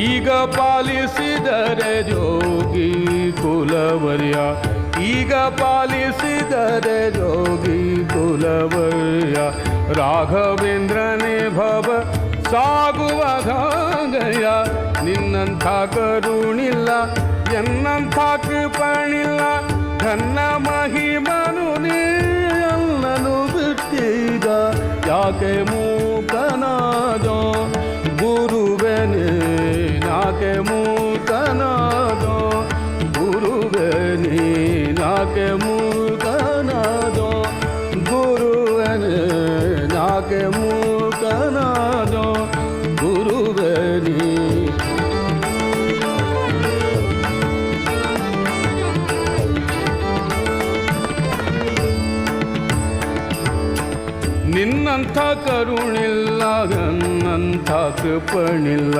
ಈಗ ಪಾಲಿಸಿದರೆ ಜೋಗಿ ಕುಲವರ್ಯ, ಈಗ ಪಾಲಿಸಿದರೆ ಜೋಗಿ ಕುಲವರ್ಯ. ರಾಘವೇಂದ್ರನೇ ಭವ ಸಾಗುವ ಗಂಗೆಯ, ನಿನ್ನಂಥ ಕರುಣಿಲ್ಲ ಎನ್ನಂಥ ಕೃಪಣಿಲ್ಲ. ನನ್ನ ಮಹಿಮನು ನೀನು ಬಿಟ್ಟೀಗ ಯಾಕೆ ಮೂಕನಾದೋ ಗುರುವೆನೇ, ನಾಕೆ ಮೂಕನಾದೋ ಗುರುವೆನೇ, ನಾಕೆ ಮೂಕನಾದೋ ಗುರುವೆನೇ, ನಾಕೆ ಮೂಕನಾದೋ ಗುರುವೆನೇ. ನಿನ್ನಂಥ ಕರುಣಿಲ್ಲ, ನನ್ನಂಥ ಕೃಪಣಿಲ್ಲ.